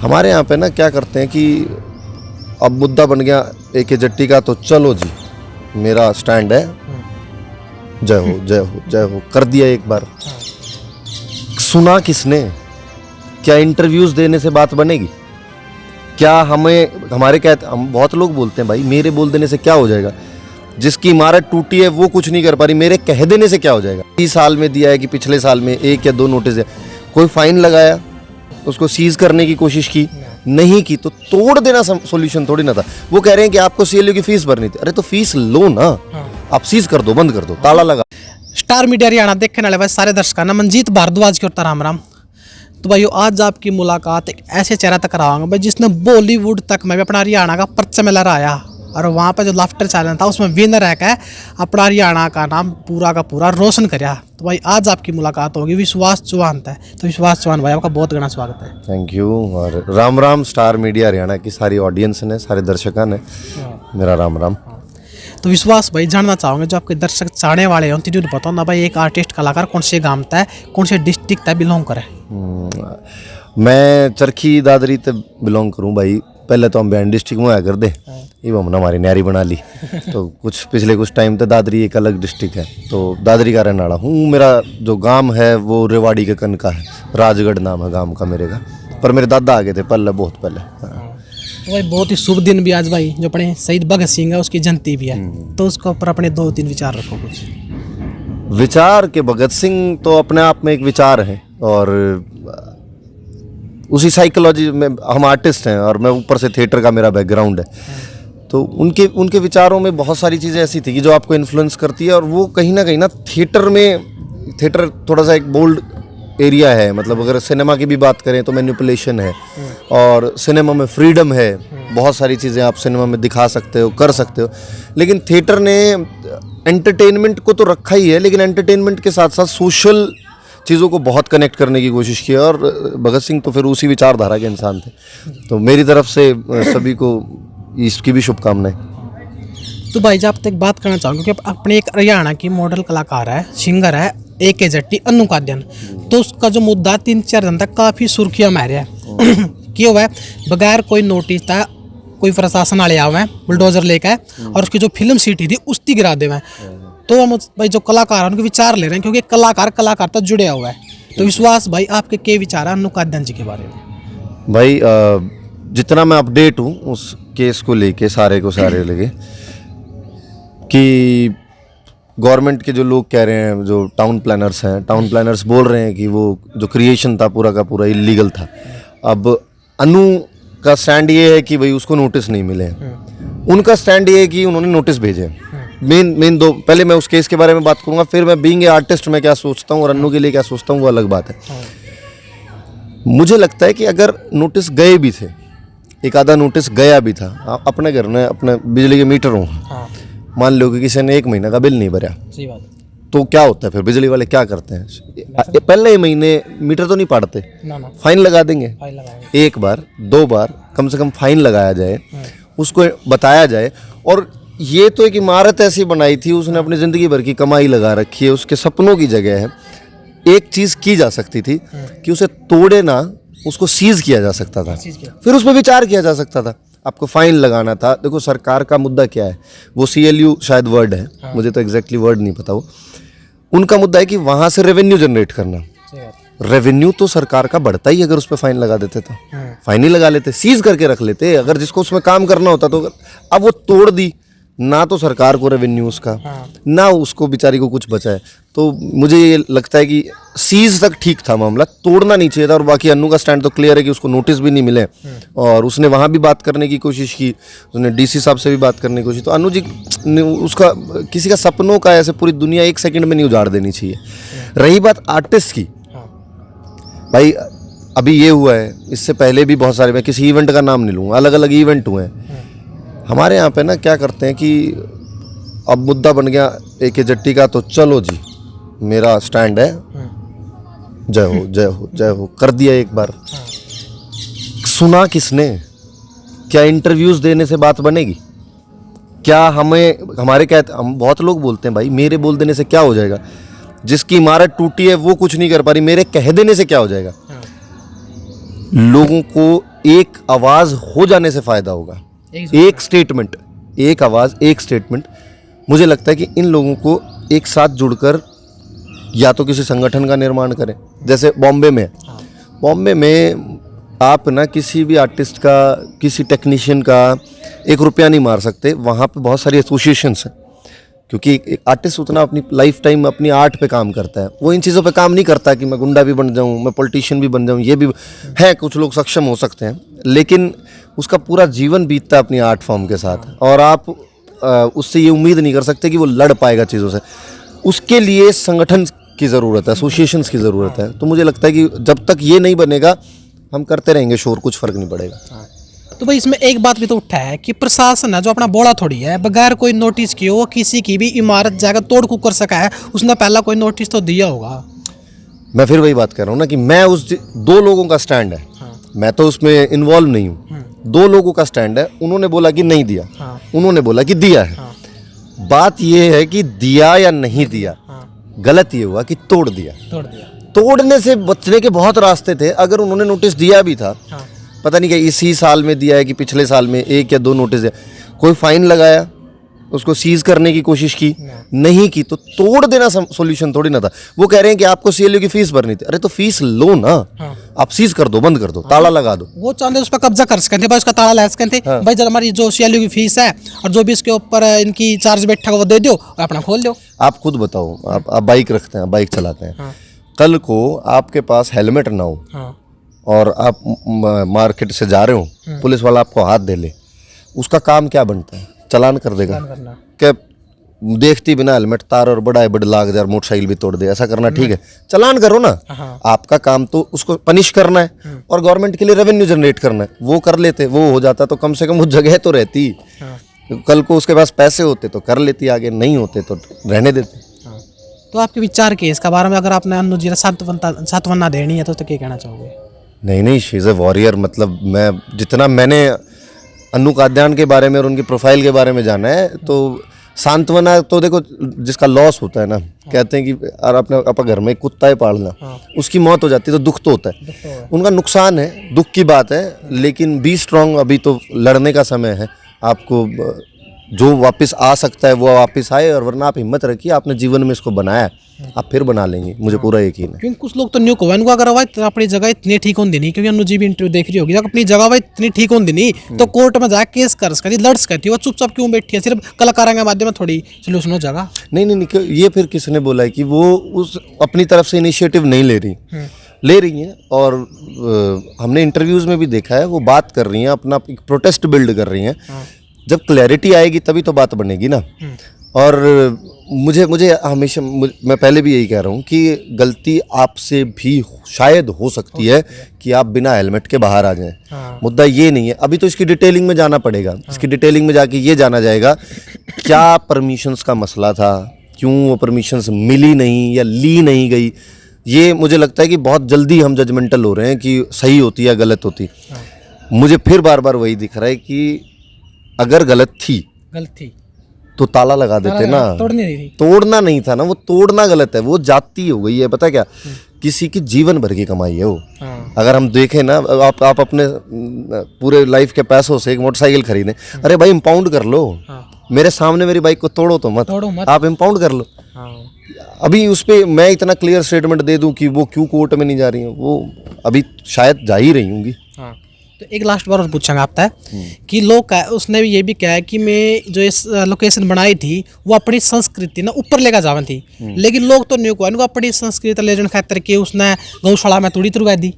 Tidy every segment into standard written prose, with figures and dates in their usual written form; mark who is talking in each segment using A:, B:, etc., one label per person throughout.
A: हमारे यहाँ पे ना क्या करते हैं कि अब मुद्दा बन गया AK जट्टी का, तो चलो जी मेरा स्टैंड है, जय हो जय हो जय हो कर दिया एक बार। सुना किसने? क्या इंटरव्यूज देने से बात बनेगी? क्या हमें हमारे हम बहुत लोग बोलते हैं भाई मेरे बोल देने से क्या हो जाएगा, जिसकी इमारत टूटी है वो कुछ नहीं कर पा रही, मेरे कह देने से क्या हो जाएगा। 30 साल में दिया है कि पिछले साल में 1 या 2 नोटिस है, कोई फाइन लगाया, उसको सीज करने की कोशिश की, नहीं की, तो तोड़ देना सॉल्यूशन थोड़ी ना था। वो कह रहे हैं कि आपको CLU की फीस भरनी थी, अरे तो फीस लो ना, आप सीज कर दो, बंद कर दो, ताला लगा।
B: स्टार मीडिया हरियाणा देखने वाले भाई सारे दर्शकों ना मनजीत भारद्वाज की ओर राम राम। तो भाई आज आपकी मुलाकात एक ऐसे चेहरा तक कराऊंगा भाई जिसने बॉलीवुड तक में भी अपना हरियाणा का परचम लहराया, और वहाँ पर जो लाफ्टर चैलेंज था उसमें विनर है अपना हरियाणा का नाम पूरा का पूरा रोशन कराया। तो भाई आज आपकी मुलाकात होगी विश्वास चौहान है। तो विश्वास चौहान भाई आपका बहुत घना स्वागत है।
A: थैंक यू, और राम राम स्टार मीडिया हरियाणा की सारी ऑडियंस ने, सारे दर्शकों ने मेरा राम राम।
B: तो विश्वास भाई जानना चाहोगे जो आपके दर्शक चाहने वाले हों तो बताओ ना भाई, एक आर्टिस्ट कलाकार कौन से गांव है, कौन से डिस्ट्रिक्ट है बिलोंग करे?
A: मैं चरखी दादरी ते बिलोंग करूँ भाई। पहले तो हम बयान डिस्ट्रिक्ट में आया कर दे, ये हमने हमारी न्यारी बना ली। तो पिछले कुछ टाइम तक दादरी एक अलग डिस्ट्रिक्ट है, तो दादरी का रहने वाला हूँ। मेरा जो गांव है वो रेवाड़ी के कन का है, राजगढ़ नाम है गांव का मेरे का, पर मेरे दादा आ गए थे पहले, बहुत पहले।
B: तो भाई बहुत ही शुभ दिन भी आज भाई, जो अपने शहीद भगत सिंह है उसकी जयंती भी है, तो उसके ऊपर अपने 2-3 विचार रखो कुछ।
A: विचार के भगत सिंह तो अपने आप में एक विचार है, और उसी साइकोलॉजी में हम आर्टिस्ट हैं, और मैं ऊपर से थिएटर का मेरा बैकग्राउंड है, तो उनके विचारों में बहुत सारी चीज़ें ऐसी थी कि जो आपको इन्फ्लुएंस करती है। और वो कहीं ना थिएटर थोड़ा सा एक बोल्ड एरिया है, मतलब अगर सिनेमा की भी बात करें तो मैनिपुलेशन है, और सिनेमा में फ्रीडम है, बहुत सारी चीज़ें आप सिनेमा में दिखा सकते हो, कर सकते हो। लेकिन थिएटर ने एंटरटेनमेंट को तो रखा ही है, लेकिन एंटरटेनमेंट के साथ साथ सोशल चीज़ों को बहुत कनेक्ट करने की कोशिश की है, और भगत सिंह तो फिर उसी विचारधारा के इंसान थे। तो मेरी तरफ से सभी को इसकी भी शुभकामनाएं।
B: तो भाई जब तक बात करना चाहूँगा कि अपने एक हरियाणा की मॉडल कलाकार है, सिंगर है AK जट्टी अन्नू काद्यन, तो उसका जो मुद्दा 3-4 दिन तक काफ़ी सुर्खियाँ में रहा है। क्यों है? बगैर कोई नोटिस था कोई प्रशासन वाले आवे बुलडोजर लेकर, और उसकी जो फिल्म सीटी थी उसकी गिरा दे में। तो हम भाई जो कलाकार हैं उनके विचार ले रहे हैं, क्योंकि कलाकार तक जुड़े हुआ है। तो विश्वास भाई आपके क्या विचार है अन्नू काद्यन जी के बारे में?
A: भाई जितना मैं अपडेट हूँ उस केस को लेके, सारे लेके, कि गवर्नमेंट के जो लोग कह रहे हैं, जो टाउन प्लानर्स बोल रहे हैं कि वो जो क्रिएशन था पूरा का पूरा इलीगल था। अब अनु का स्टैंड ये है कि भाई उसको नोटिस नहीं मिले, उनका स्टैंड ये है कि उन्होंने नोटिस भेजे। मेन दो, पहले मैं उस केस के बारे में बात करूंगा, फिर मैं बीइंग ए आर्टिस्ट में क्या सोचता हूँ और अन्नू के लिए क्या सोचता हूँ वो अलग बात है। मुझे लगता है कि अगर नोटिस गए भी थे, एक आधा नोटिस गया भी था, अपने घर में अपने बिजली के मीटर हो, मान लो कि किसी ने 1 महीना का बिल नहीं भरा,
B: सही बात,
A: तो क्या होता है फिर? बिजली वाले क्या करते हैं? पहले ही महीने मीटर तो नहीं पाड़ते, फाइन लगा देंगे। 1 बार 2 बार कम से कम फाइन लगाया जाए, उसको बताया जाए। और ये तो एक इमारत ऐसी बनाई थी, उसने अपनी ज़िंदगी भर की कमाई लगा रखी है, उसके सपनों की जगह है। एक चीज़ की जा सकती थी कि उसे तोड़े ना, उसको सीज किया जा सकता था, फिर उस पर विचार किया जा सकता था। आपको फाइन लगाना था। देखो सरकार का मुद्दा क्या है, वो CLU शायद वर्ड है, मुझे तो एग्जैक्टली वर्ड नहीं पता। वो उनका मुद्दा है कि वहाँ से रेवेन्यू जनरेट करना। रेवेन्यू तो सरकार का बढ़ता ही अगर उस पर फाइन लगा देते तो, फाइन ही लगा लेते, सीज करके रख लेते। अगर जिसको उसमें काम करना होता तो, अब वो तोड़ दी ना, तो सरकार को रेवेन्यू उसका, ना उसको बेचारी को कुछ बचा है। तो मुझे ये लगता है कि सीज तक ठीक था मामला, तोड़ना नहीं चाहिए था। और बाकी अन्नू का स्टैंड तो क्लियर है कि उसको नोटिस भी नहीं मिले, और उसने वहाँ भी बात करने की कोशिश की, उसने DC साहब से भी बात करने की कोशिश। तो अन्नू जी ने उसका किसी का सपनों का ऐसे पूरी दुनिया 1 सेकंड में नहीं उजाड़ देनी चाहिए। रही बात आर्टिस्ट की, भाई अभी ये हुआ है, इससे पहले भी बहुत सारे, मैं किसी इवेंट का नाम नहीं लूँगा, अलग अलग इवेंट हुए हैं हमारे यहाँ पे ना। क्या करते हैं कि अब मुद्दा बन गया AK जट्टी का, तो चलो जी मेरा स्टैंड है, जय हो जय हो जय हो कर दिया एक बार। सुना किसने? क्या इंटरव्यूज देने से बात बनेगी? क्या हम बहुत लोग बोलते हैं भाई मेरे बोल देने से क्या हो जाएगा, जिसकी इमारत टूटी है वो कुछ नहीं कर पा रही, मेरे कह देने से क्या हो जाएगा। लोगों को एक आवाज़ हो जाने से फ़ायदा होगा। एक स्टेटमेंट, एक आवाज़, एक स्टेटमेंट। मुझे लगता है कि इन लोगों को एक साथ जुड़कर या तो किसी संगठन का निर्माण करें, जैसे बॉम्बे में। बॉम्बे में आप ना किसी भी आर्टिस्ट का, किसी टेक्नीशियन का 1 रुपया नहीं मार सकते। वहाँ पे बहुत सारी एसोसिएशंस हैं, क्योंकि एक आर्टिस्ट उतना अपनी लाइफ टाइम अपनी आर्ट पे काम करता है। वो इन चीज़ों पे काम नहीं करता कि मैं गुंडा भी बन जाऊँ, मैं पॉलिटिशियन भी बन जाऊँ। ये भी है, कुछ लोग सक्षम हो सकते हैं, लेकिन उसका पूरा जीवन बीतता है अपनी आर्ट फॉर्म के साथ, और आप उससे ये उम्मीद नहीं कर सकते कि वो लड़ पाएगा चीज़ों से। उसके लिए संगठन की ज़रूरत है, एसोसिएशंस की ज़रूरत है। तो मुझे लगता है कि जब तक ये नहीं बनेगा, हम करते रहेंगे शोर, कुछ फ़र्क नहीं पड़ेगा।
B: तो भाई इसमें एक बात भी तो उठा है कि प्रशासन है जो अपना बोला थोड़ी है, बगैर कोई नोटिस किए वो किसी की भी इमारत जाकर तोड़ कूद कर सका है, उसने पहला कोई नोटिस तो दिया होगा।
A: मैं फिर वही बात कर रहा हूँ ना कि मैं उस 2 लोगों का स्टैंड है। मैं तो उसमें इन्वॉल्व नहीं हूँ। 2 लोगों का स्टैंड है। उन्होंने बोला कि नहीं दिया, उन्होंने बोला कि दिया है। बात ये है कि दिया या नहीं दिया, गलत ये हुआ कि तोड़ दिया। तोड़ने से बचने के बहुत रास्ते थे। अगर उन्होंने नोटिस दिया भी था, पता नहीं क्या इसी साल में दिया है कि पिछले साल में 1 या 2 नोटिस दिया, कोई फाइन लगाया, उसको सीज करने की कोशिश की, नहीं की, तो तोड़ देना सॉल्यूशन थोड़ी ना था। वो कह रहे हैं कि आपको सीएलयू की फीस भरनी थी। अरे तो फीस लो ना, आप सीज कर दो, बंद कर दो, ताला लगा दो।
B: वो चाहते उस पर कब्जा कर सकते थे, भाई उसका ताला लगा सकते थे। भाई जब हमारी जो सीएलयू की फीस है और जो भी इसके ऊपर इनकी चार्ज बैठा वो दे दो और अपना खोल दो।
A: आप खुद बताओ, आप बाइक रखते हैं, बाइक चलाते हैं, कल को आपके पास हेलमेट ना हो और आप मार्केट से जा रहे हो, पुलिस वाला आपको हाथ दे ले, उसका काम क्या बनता है? चलान कर देगा। क्या देखती बिना हेलमेट तार और बड़ा लाग जा, मोटरसाइकिल भी तोड़ दे, ऐसा करना ठीक है? चलान करो ना। आपका काम तो उसको पनिश करना है और गवर्नमेंट के लिए रेवेन्यू जनरेट करना है। वो कर लेते, वो हो जाता तो कम से कम वो जगह तो रहती। कल को उसके पास पैसे होते तो कर लेती, आगे नहीं होते तो रहने देते।
B: तो आपके विचार के इसका बारे में, अगर आपने अन्नू जी सांत्वना देनी है तो क्या कहना चाहोगे?
A: नहीं, शी इज़ अ वॉरियर। मतलब मैं जितना मैंने अन्नू काद्यान के बारे में और उनकी प्रोफाइल के बारे में जाना है, तो सांत्वना तो देखो, जिसका लॉस होता है ना, कहते हैं कि और अपने घर में कुत्ता है पालना, उसकी मौत हो जाती है तो दुख तो होता है। उनका नुकसान है, दुख की बात है, लेकिन बी स्ट्रॉन्ग। अभी तो लड़ने का समय है। आपको जो वापस आ सकता है वो वापस आए, और वरना आप हिम्मत रखिए। आपने जीवन में इसको बनाया है, आप फिर बना लेंगे, मुझे पूरा यकीन है।
B: क्योंकि कुछ लोग तो न्यू को इनको अगर आवाज तो अपनी जगह इतनी ठीक होती नहीं, क्योंकि अन्नू जी भी इंटरव्यू देख रही होगी, जब अपनी जगह इतनी ठीक होती नहीं तो कोर्ट में जाकर केस कर सकती, लड़ सकती। वो चुपचाप क्यों बैठी है? सिर्फ कलाकारों के माध्यम में थोड़ी सोल्यूशन हो जाएगा।
A: नहीं, ये फिर किसने बोला है कि वो उस अपनी तरफ से इनिशिएटिव नहीं ले रही हैं। और हमने इंटरव्यूज में भी देखा है, वो बात कर रही हैं, अपना एक प्रोटेस्ट बिल्ड कर रही हैं। जब क्लैरिटी आएगी तभी तो बात बनेगी ना। और मुझे हमेशा, मैं पहले भी यही कह रहा हूँ कि गलती आपसे भी शायद हो सकती है कि आप बिना हेलमेट के बाहर आ जाएं। मुद्दा ये नहीं है। अभी तो इसकी डिटेलिंग में जाना पड़ेगा। इसकी डिटेलिंग में जाके ये जाना जाएगा क्या परमिशंस का मसला था, क्यों वो परमिशंस मिली नहीं या ली नहीं गई। ये मुझे लगता है कि बहुत जल्दी हम जजमेंटल हो रहे हैं कि सही होती या गलत होती। मुझे फिर बार बार वही दिख रहा है कि अगर गलत थी तो ताला लगा देते ना, तोड़ना नहीं था ना। वो तोड़ना गलत है, वो जाती हो गई है। पता क्या, किसी की जीवन भर की कमाई है वो। अगर हम देखें ना, आप अपने पूरे लाइफ के पैसों से एक मोटरसाइकिल खरीदें, अरे भाई इम्पाउंड कर लो। मेरे सामने मेरी बाइक को तोड़ो तो मत, आप इम्पाउंड कर लो। अभी उस पर मैं इतना क्लियर स्टेटमेंट दे दूं कि वो क्यों कोर्ट में नहीं जा रही हैं, वो अभी शायद जा ही रही होंगी।
B: तो एक लास्ट बार और पूछूंगा आपसे कि लोग उसने भी ये भी कहा है कि मैं जो इस लोकेशन बनाई थी वो अपनी संस्कृति ना ऊपर लेकर जावन थी, लेकिन लोग तो नहीं को अपनी संस्कृति ले जाने खातिर के उसने गौशाला में तोड़ी तुरवा दी।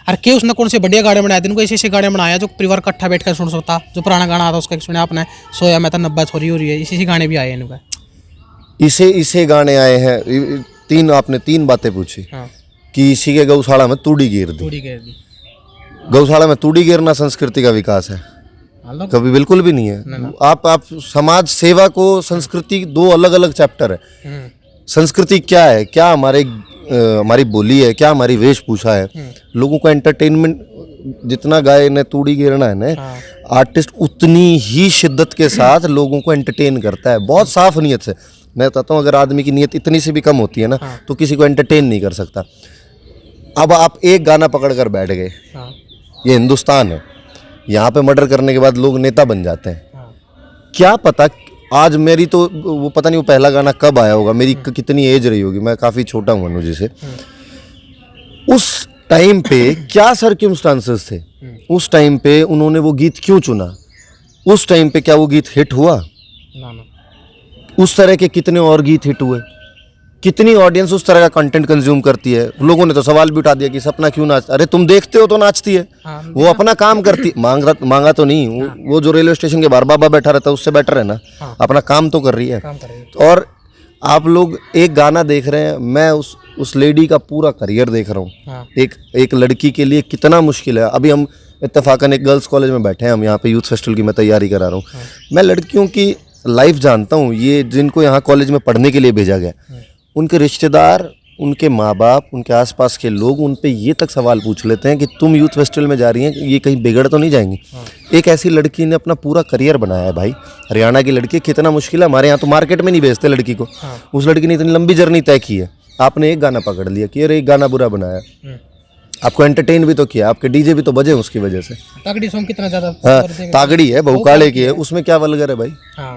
B: और के उसने कौन सी बढ़िया गाड़ी बनाई थी? उनको ऐसी गाड़ी बनाया जो परिवार इकट्ठा बैठ कर सुन सकता। जो पुराना गाना आता उसका सुना आपने, सोया मैं तो 90 थोड़ी हो रही है, इसी गाने भी आए हैं इनका।
A: इसे गाने आए हैं। आपने 3 बातें पूछी कि इसी के गौशाला में तूड़ी गिर दी। गौशाला में तूड़ी गिरना संस्कृति का विकास है? कभी बिल्कुल भी नहीं है। आप समाज सेवा को, संस्कृति 2 अलग अलग चैप्टर है। संस्कृति क्या है? क्या हमारी बोली है, क्या हमारी वेशभूषा है। लोगों को एंटरटेनमेंट, जितना गाय ने तूड़ी गिरना है ना, आर्टिस्ट उतनी ही शिद्दत के साथ लोगों को एंटरटेन करता है, बहुत साफ नीयत से। मैं बताता हूँ, अगर आदमी की नीयत इतनी से भी कम होती है ना, तो किसी को एंटरटेन नहीं कर सकता। अब आप एक गाना पकड़ कर बैठ गए ये हिंदुस्तान है, यहाँ पे मर्डर करने के बाद लोग नेता बन जाते हैं।
B: हाँ।
A: क्या पता आज मेरी तो वो पता नहीं वो पहला गाना कब आया होगा, मेरी कितनी एज रही होगी, मैं काफ़ी छोटा हूँ मनु जी से। उस टाइम पे क्या सर्कमस्टांसेस थे, उस टाइम पे उन्होंने वो गीत क्यों चुना, उस टाइम पे क्या वो गीत हिट हुआ?
B: ना ना।
A: उस तरह के कितने और गीत हिट हुए, कितनी ऑडियंस उस तरह का कंटेंट कंज्यूम करती है। लोगों ने तो सवाल भी उठा दिया कि सपना क्यों नाच, अरे तुम देखते हो तो नाचती है,
B: हाँ,
A: वो अपना काम करती, मांगा तो नहीं, वो जो रेलवे स्टेशन के बाहर बाबा बैठा रहता है उससे बेटर है ना,
B: हाँ।
A: अपना काम तो कर रही है।
B: काम कर रही है।
A: और आप लोग एक गाना देख रहे हैं, मैं उस लेडी का पूरा करियर देख रहा हूँ।
B: हाँ।
A: एक लड़की के लिए कितना मुश्किल है। अभी हम इत्तेफाकन एक गर्ल्स कॉलेज में बैठे हैं, हम यहाँ पे यूथ फेस्टिवल की मैं तैयारी करा रहा हूँ। मैं लड़कियों की लाइफ जानता हूँ, ये जिनको यहाँ कॉलेज में पढ़ने के लिए भेजा गया, उनके रिश्तेदार, उनके माँ बाप, उनके आसपास के लोग उन पे ये तक सवाल पूछ लेते हैं कि तुम यूथ फेस्टिवल में जा रही हैं, ये कहीं बिगड़ तो नहीं जाएंगी। एक ऐसी लड़की ने अपना पूरा करियर बनाया है भाई, हरियाणा की लड़की, कितना मुश्किल है। हमारे यहाँ तो मार्केट में नहीं भेजते लड़की को। उस लड़की ने इतनी लंबी जर्नी तय की है, आपने एक गाना पकड़ लिया कि अरे एक गाना बुरा बनाया, आपको एंटरटेन भी तो किया, आपके डीजे भी तो बजे उसकी वजह से।
B: तगड़ी सॉन्ग कितना ज्यादा
A: हाँ, तागड़ी है, बहुकाले की है, उसमें क्या वल्गर है भाई।
B: हाँ।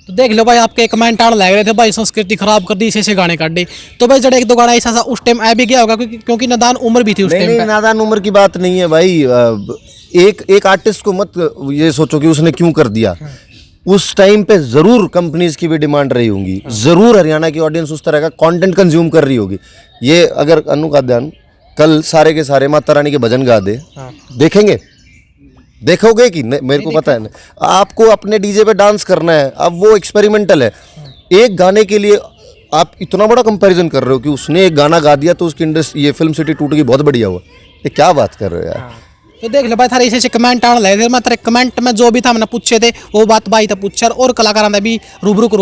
B: तो देख लो भाई, आपके कमेंट आने लग रहे थे भाई संस्कृति खराब कर दी, ऐसे गाने काट दी। तो भाई जरा एक दो गाना ऐसा उस टाइम आ भी गया होगा, क्योंकि नादान उम्र भी थी उस
A: नहीं,
B: टाइम
A: नहीं, नादान उम्र की बात नहीं है भाई। एक आर्टिस्ट को मत ये सोचो कि उसने क्यों कर दिया। उस टाइम पे जरूर कंपनीज की भी डिमांड रही होंगी, जरूर हरियाणा की ऑडियंस उस तरह का कंटेंट कंज्यूम कर रही होगी। ये अगर अनु का ध्यान कल सारे के सारे माता रानी के भजन गा दे, देखेंगे, देखोगे कि नहीं, मेरे को पता है ना। आपको अपने डीजे पे डांस करना है, अब वो एक्सपेरिमेंटल है। एक गाने के लिए आप इतना बड़ा कंपैरिजन कर रहे हो कि उसने एक गाना गा दिया तो उसकी इंडस्ट्री, ये फिल्म सिटी टूट गई, बहुत बढ़िया हुआ। ये क्या बात कर रहे हो यार।
B: तो देख लो भाई, थारे ऐसे कमेंट आने लगे थे। मैं तेरे कमेंट में जो भी था मैंने पूछे थे वो बात भाई था पूछे, और कलाकारों ने भी रूबरू करो।